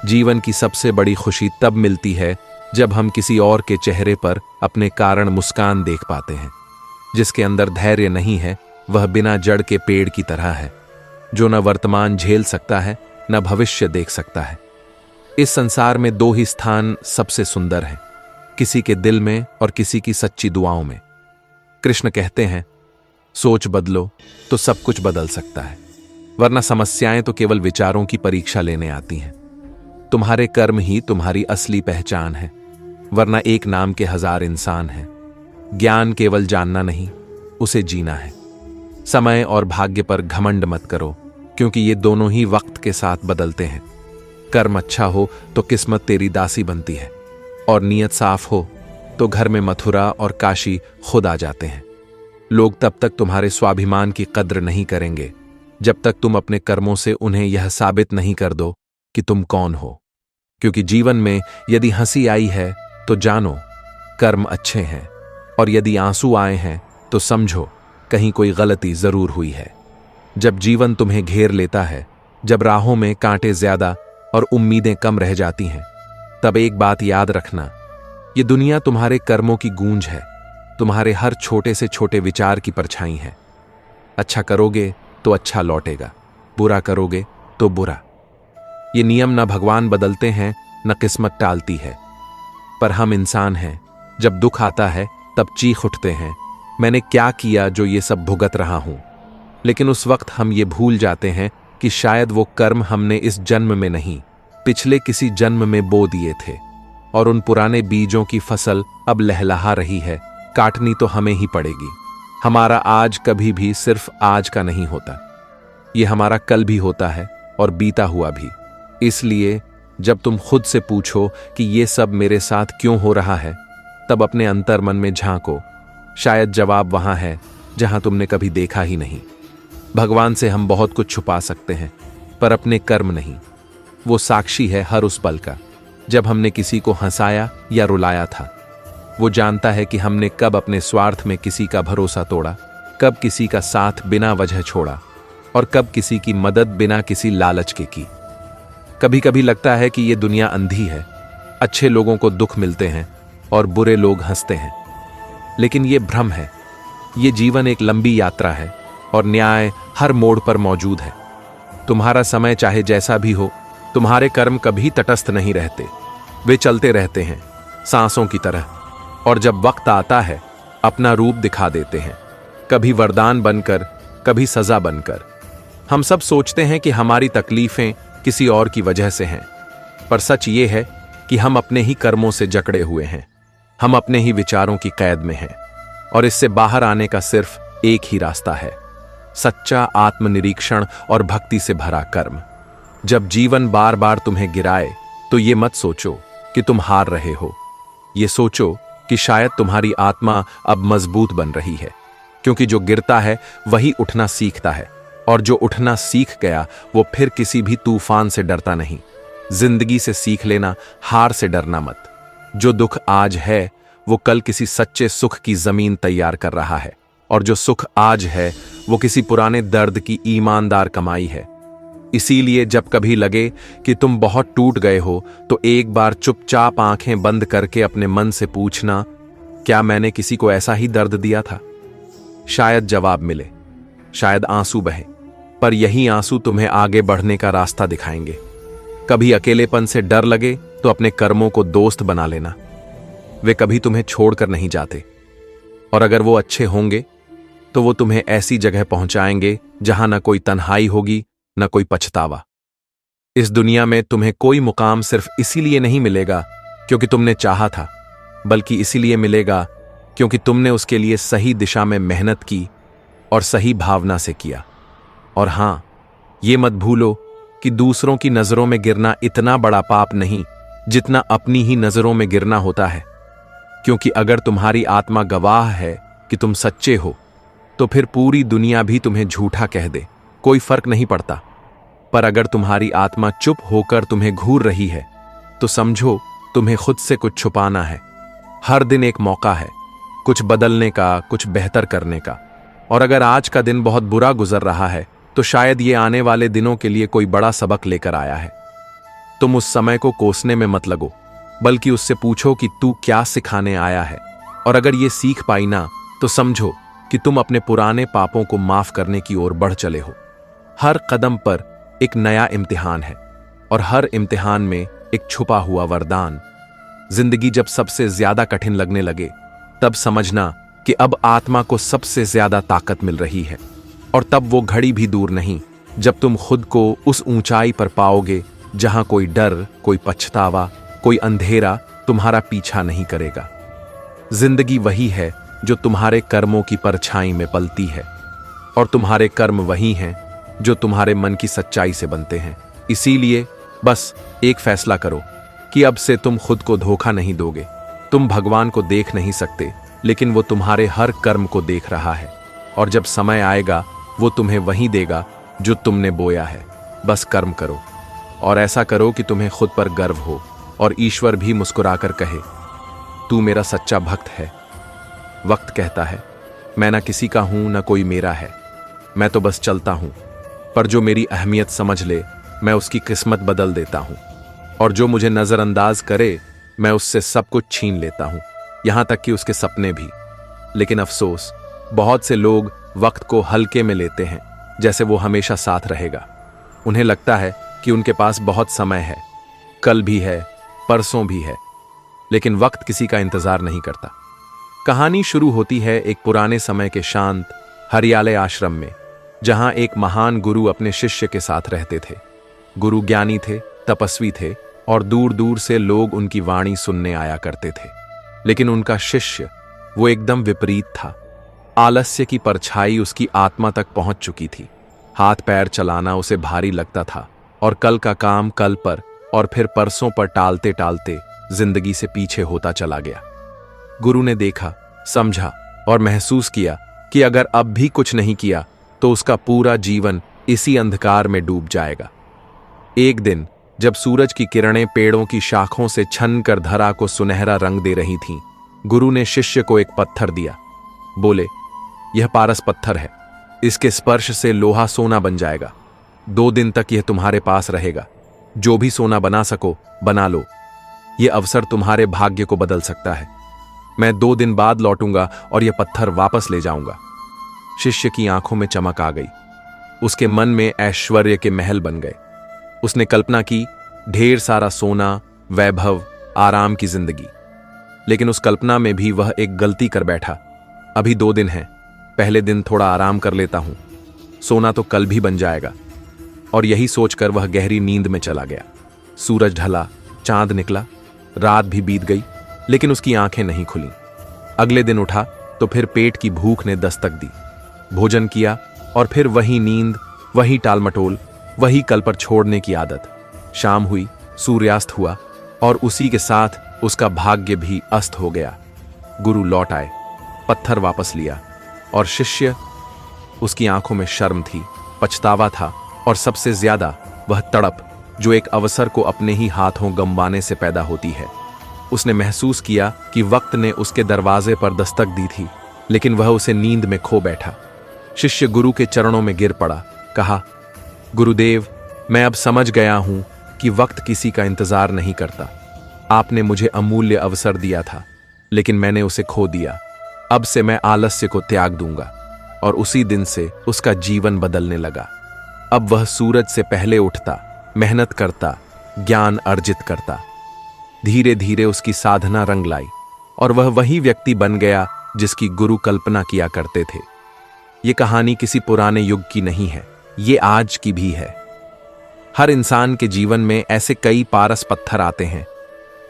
जीवन की सबसे बड़ी खुशी तब मिलती है जब हम किसी और के चेहरे पर अपने कारण मुस्कान देख पाते हैं। जिसके अंदर धैर्य नहीं है वह बिना जड़ के पेड़ की तरह है, जो न वर्तमान झेल सकता है न भविष्य देख सकता है। इस संसार में दो ही स्थान सबसे सुंदर हैं, किसी के दिल में और किसी की सच्ची दुआओं में। कृष्ण कहते हैं, सोच बदलो तो सब कुछ बदल सकता है, वरना समस्याएं तो केवल विचारों की परीक्षा लेने आती हैं। तुम्हारे कर्म ही तुम्हारी असली पहचान है, वरना एक नाम के 1000 इंसान हैं। ज्ञान केवल जानना नहीं, उसे जीना है। समय और भाग्य पर घमंड मत करो, क्योंकि ये दोनों ही वक्त के साथ बदलते हैं। कर्म अच्छा हो तो किस्मत तेरी दासी बनती है, और नीयत साफ हो तो घर में मथुरा और काशी खुद आ जाते हैं। लोग तब तक तुम्हारे स्वाभिमान की कद्र नहीं करेंगे जब तक तुम अपने कर्मों से उन्हें यह साबित नहीं कर दो कि तुम कौन हो। क्योंकि जीवन में यदि हंसी आई है तो जानो कर्म अच्छे हैं, और यदि आंसू आए हैं तो समझो कहीं कोई गलती जरूर हुई है। जब जीवन तुम्हें घेर लेता है, जब राहों में कांटे ज्यादा और उम्मीदें कम रह जाती हैं, तब एक बात याद रखना, ये दुनिया तुम्हारे कर्मों की गूंज है, तुम्हारे हर छोटे से छोटे विचार की परछाई है। अच्छा करोगे तो अच्छा लौटेगा, बुरा करोगे तो बुरा। ये नियम न भगवान बदलते हैं न किस्मत टालती है, पर हम इंसान हैं, जब दुख आता है तब चीख उठते हैं, मैंने क्या किया जो ये सब भुगत रहा हूं। लेकिन उस वक्त हम ये भूल जाते हैं कि शायद वो कर्म हमने इस जन्म में नहीं, पिछले किसी जन्म में बो दिए थे, और उन पुराने बीजों की फसल अब लहलहा रही है, काटनी तो हमें ही पड़ेगी। हमारा आज कभी भी सिर्फ आज का नहीं होता, ये हमारा कल भी होता है और बीता हुआ भी। इसलिए जब तुम खुद से पूछो कि ये सब मेरे साथ क्यों हो रहा है, तब अपने अंतर मन में झांको, शायद जवाब वहां है जहां तुमने कभी देखा ही नहीं। भगवान से हम बहुत कुछ छुपा सकते हैं, पर अपने कर्म नहीं। वो साक्षी है हर उस पल का, जब हमने किसी को हंसाया या रुलाया था। वो जानता है कि हमने कब अपने स्वार्थ में किसी का भरोसा तोड़ा, कब किसी का साथ बिना वजह छोड़ा, और कब किसी की मदद बिना किसी लालच के की। कभी कभी लगता है कि ये दुनिया अंधी है, अच्छे लोगों को दुख मिलते हैं और बुरे लोग हंसते हैं, लेकिन ये भ्रम है। ये जीवन एक लंबी यात्रा है और न्याय हर मोड़ पर मौजूद है। तुम्हारा समय चाहे जैसा भी हो, तुम्हारे कर्म कभी तटस्थ नहीं रहते, वे चलते रहते हैं सांसों की तरह, और जब वक्त आता है अपना रूप दिखा देते हैं, कभी वरदान बनकर, कभी सजा बनकर। हम सब सोचते हैं कि हमारी तकलीफें किसी और की वजह से हैं, पर सच ये है कि हम अपने ही कर्मों से जकड़े हुए हैं, हम अपने ही विचारों की कैद में हैं, और इससे बाहर आने का सिर्फ एक ही रास्ता है, सच्चा आत्मनिरीक्षण और भक्ति से भरा कर्म। जब जीवन बार बार तुम्हें गिराए तो ये मत सोचो कि तुम हार रहे हो, ये सोचो कि शायद तुम्हारी आत्मा अब मजबूत बन रही है, क्योंकि जो गिरता है वही उठना सीखता है, और जो उठना सीख गया वो फिर किसी भी तूफान से डरता नहीं। जिंदगी से सीख लेना, हार से डरना मत। जो दुख आज है वो कल किसी सच्चे सुख की जमीन तैयार कर रहा है, और जो सुख आज है वो किसी पुराने दर्द की ईमानदार कमाई है। इसीलिए जब कभी लगे कि तुम बहुत टूट गए हो, तो एक बार चुपचाप आंखें बंद करके अपने मन से पूछना, क्या मैंने किसी को ऐसा ही दर्द दिया था? शायद जवाब मिले, शायद आंसू बहे, पर यही आंसू तुम्हें आगे बढ़ने का रास्ता दिखाएंगे। कभी अकेलेपन से डर लगे तो अपने कर्मों को दोस्त बना लेना, वे कभी तुम्हें छोड़कर नहीं जाते, और अगर वो अच्छे होंगे तो वो तुम्हें ऐसी जगह पहुंचाएंगे जहां न कोई तन्हाई होगी न कोई पछतावा। इस दुनिया में तुम्हें कोई मुकाम सिर्फ इसीलिए नहीं मिलेगा क्योंकि तुमने चाहा था, बल्कि इसीलिए मिलेगा क्योंकि तुमने उसके लिए सही दिशा में मेहनत की और सही भावना से किया। और हां, ये मत भूलो कि दूसरों की नजरों में गिरना इतना बड़ा पाप नहीं जितना अपनी ही नजरों में गिरना होता है। क्योंकि अगर तुम्हारी आत्मा गवाह है कि तुम सच्चे हो, तो फिर पूरी दुनिया भी तुम्हें झूठा कह दे, कोई फर्क नहीं पड़ता। पर अगर तुम्हारी आत्मा चुप होकर तुम्हें घूर रही है, तो समझो तुम्हें खुद से कुछ छुपाना है। हर दिन एक मौका है, कुछ बदलने का, कुछ बेहतर करने का। और अगर आज का दिन बहुत बुरा गुजर रहा है, तो शायद ये आने वाले दिनों के लिए कोई बड़ा सबक लेकर आया है। तुम उस समय को कोसने में मत लगो, बल्कि उससे पूछो कि तू क्या सिखाने आया है। और अगर ये सीख पाई ना, तो समझो कि तुम अपने पुराने पापों को माफ करने की ओर बढ़ चले हो। हर कदम पर एक नया इम्तिहान है, और हर इम्तिहान में एक छुपा हुआ वरदान। जिंदगी जब सबसे ज्यादा कठिन लगने लगे, तब समझना कि अब आत्मा को सबसे ज्यादा ताकत मिल रही है। और तब वो घड़ी भी दूर नहीं जब तुम खुद को उस ऊंचाई पर पाओगे जहां कोई डर, कोई पछतावा, कोई अंधेरा तुम्हारा पीछा नहीं करेगा। जिंदगी वही है जो तुम्हारे कर्मों की परछाई में पलती है, और तुम्हारे कर्म वही हैं जो तुम्हारे मन की सच्चाई से बनते हैं। इसीलिए बस एक फैसला करो कि अब से तुम खुद को धोखा नहीं दोगे। तुम भगवान को देख नहीं सकते, लेकिन वो तुम्हारे हर कर्म को देख रहा है, और जब समय आएगा वो तुम्हें वही देगा जो तुमने बोया है। बस कर्म करो, और ऐसा करो कि तुम्हें खुद पर गर्व हो, और ईश्वर भी मुस्कुराकर कहे, तू मेरा सच्चा भक्त है। वक्त कहता है, मैं ना किसी का हूं ना कोई मेरा है, मैं तो बस चलता हूं। पर जो मेरी अहमियत समझ ले, मैं उसकी किस्मत बदल देता हूं, और जो मुझे नजरअंदाज करे, मैं उससे सब कुछ छीन लेता हूं, यहां तक कि उसके सपने भी। लेकिन अफसोस, बहुत से लोग वक्त को हल्के में लेते हैं, जैसे वो हमेशा साथ रहेगा। उन्हें लगता है कि उनके पास बहुत समय है, कल भी है, परसों भी है, लेकिन वक्त किसी का इंतजार नहीं करता। कहानी शुरू होती है एक पुराने समय के शांत हरियाले आश्रम में, जहां एक महान गुरु अपने शिष्य के साथ रहते थे। गुरु ज्ञानी थे, तपस्वी थे, और दूर दूर से लोग उनकी वाणी सुनने आया करते थे। लेकिन उनका शिष्य, वो एकदम विपरीत था। आलस्य की परछाई उसकी आत्मा तक पहुंच चुकी थी। हाथ पैर चलाना उसे भारी लगता था, और कल का काम कल पर और फिर परसों पर टालते टालते जिंदगी से पीछे होता चला गया। गुरु ने देखा, समझा और महसूस किया कि अगर अब भी कुछ नहीं किया तो उसका पूरा जीवन इसी अंधकार में डूब जाएगा। एक दिन जब सूरज की किरणें पेड़ों की शाखों से छन कर धरा को सुनहरा रंग दे रही थीं, गुरु ने शिष्य को एक पत्थर दिया। बोले, यह पारस पत्थर है, इसके स्पर्श से लोहा सोना बन जाएगा। 2 दिन तक यह तुम्हारे पास रहेगा। जो भी सोना बना सको बना लो। यह अवसर तुम्हारे भाग्य को बदल सकता है। मैं 2 दिन बाद लौटूंगा और यह पत्थर वापस ले जाऊंगा। शिष्य की आंखों में चमक आ गई। उसके मन में ऐश्वर्य के महल बन गए। उसने कल्पना की, ढेर सारा सोना, वैभव, आराम की जिंदगी। लेकिन उस कल्पना में भी वह एक गलती कर बैठा। अभी 2 दिन हैं, पहले दिन थोड़ा आराम कर लेता हूं, सोना तो कल भी बन जाएगा। और यही सोचकर वह गहरी नींद में चला गया। सूरज ढला, चांद निकला, रात भी बीत गई, लेकिन उसकी आंखें नहीं खुलीं। अगले दिन उठा तो फिर पेट की भूख ने दस्तक दी। भोजन किया और फिर वही नींद, वही टालमटोल, वही कल पर छोड़ने की आदत। शाम हुई, सूर्यास्त हुआ, और उसी के साथ उसका भाग्य भी अस्त हो गया। गुरु लौट आए, पत्थर वापस लिया, और शिष्य, उसकी आंखों में शर्म थी, पछतावा था, और सबसे ज्यादा वह तड़प जो एक अवसर को अपने ही हाथों गंवाने से पैदा होती है। उसने महसूस किया कि वक्त ने उसके दरवाजे पर दस्तक दी थी, लेकिन वह उसे नींद में खो बैठा। शिष्य गुरु के चरणों में गिर पड़ा, कहा, गुरुदेव, मैं अब समझ गया हूं कि वक्त किसी का इंतजार नहीं करता। आपने मुझे अमूल्य अवसर दिया था, लेकिन मैंने उसे खो दिया। अब से मैं आलस्य को त्याग दूंगा। और उसी दिन से उसका जीवन बदलने लगा। अब वह सूरज से पहले उठता, मेहनत करता, ज्ञान अर्जित करता। धीरे धीरे उसकी साधना रंग लाई, और वह वही व्यक्ति बन गया जिसकी गुरु कल्पना किया करते थे। ये कहानी किसी पुराने युग की नहीं है, ये आज की भी है। हर इंसान के जीवन में ऐसे कई पारस पत्थर आते हैं,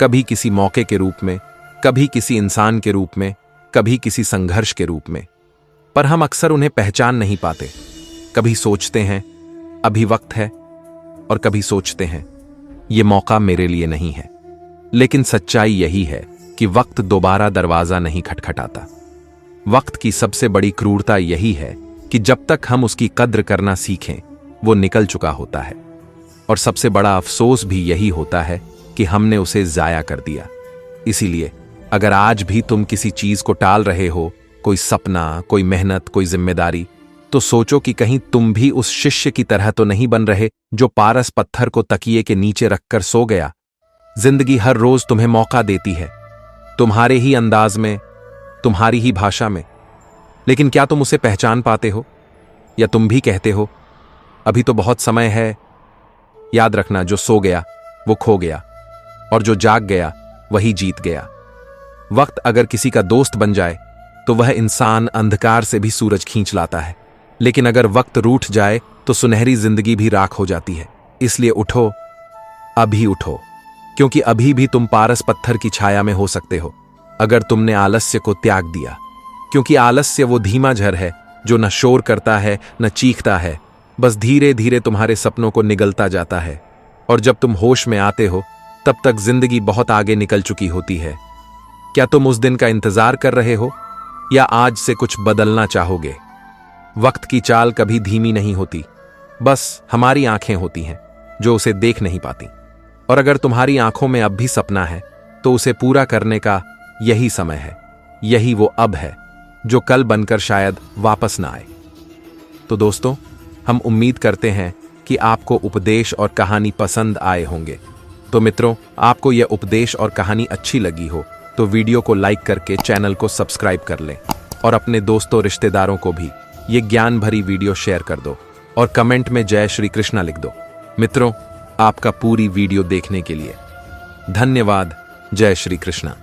कभी किसी मौके के रूप में, कभी किसी इंसान के रूप में, कभी किसी संघर्ष के रूप में। पर हम अक्सर उन्हें पहचान नहीं पाते। कभी सोचते हैं अभी वक्त है, और कभी सोचते हैं ये मौका मेरे लिए नहीं है। लेकिन सच्चाई यही है कि वक्त दोबारा दरवाजा नहीं खटखटाता। वक्त की सबसे बड़ी क्रूरता यही है कि जब तक हम उसकी कद्र करना सीखें, वो निकल चुका होता है। और सबसे बड़ा अफसोस भी यही होता है कि हमने उसे जाया कर दिया। इसीलिए अगर आज भी तुम किसी चीज को टाल रहे हो, कोई सपना, कोई मेहनत, कोई जिम्मेदारी, तो सोचो कि कहीं तुम भी उस शिष्य की तरह तो नहीं बन रहे जो पारस पत्थर को तकिए के नीचे रखकर सो गया। जिंदगी हर रोज तुम्हें मौका देती है, तुम्हारे ही अंदाज में, तुम्हारी ही भाषा में। लेकिन क्या तुम उसे पहचान पाते हो? या तुम भी कहते हो अभी तो बहुत समय है? याद रखना, जो सो गया वो खो गया, और जो जाग गया वही जीत गया। वक्त अगर किसी का दोस्त बन जाए तो वह इंसान अंधकार से भी सूरज खींच लाता है, लेकिन अगर वक्त रूठ जाए तो सुनहरी जिंदगी भी राख हो जाती है। इसलिए उठो, अभी उठो, क्योंकि अभी भी तुम पारस पत्थर की छाया में हो सकते हो अगर तुमने आलस्य को त्याग दिया। क्योंकि आलस्य वो धीमा झर है जो न शोर करता है न चीखता है, बस धीरे धीरे तुम्हारे सपनों को निगलता जाता है। और जब तुम होश में आते हो तब तक जिंदगी बहुत आगे निकल चुकी होती है। क्या तुम उस दिन का इंतजार कर रहे हो या आज से कुछ बदलना चाहोगे? वक्त की चाल कभी धीमी नहीं होती, बस हमारी आंखें होती हैं जो उसे देख नहीं पाती। और अगर तुम्हारी आंखों में अब भी सपना है तो उसे पूरा करने का यही समय है। यही वो अब है जो कल बनकर शायद वापस ना आए। तो दोस्तों, हम उम्मीद करते हैं कि आपको उपदेश और कहानी पसंद आए होंगे। तो मित्रों, आपको यह उपदेश और कहानी अच्छी लगी हो तो वीडियो को लाइक करके चैनल को सब्सक्राइब कर लें, और अपने दोस्तों रिश्तेदारों को भी ये ज्ञान भरी वीडियो शेयर कर दो, और कमेंट में जय श्री कृष्णा लिख दो। मित्रों, आपका पूरी वीडियो देखने के लिए धन्यवाद। जय श्री कृष्णा।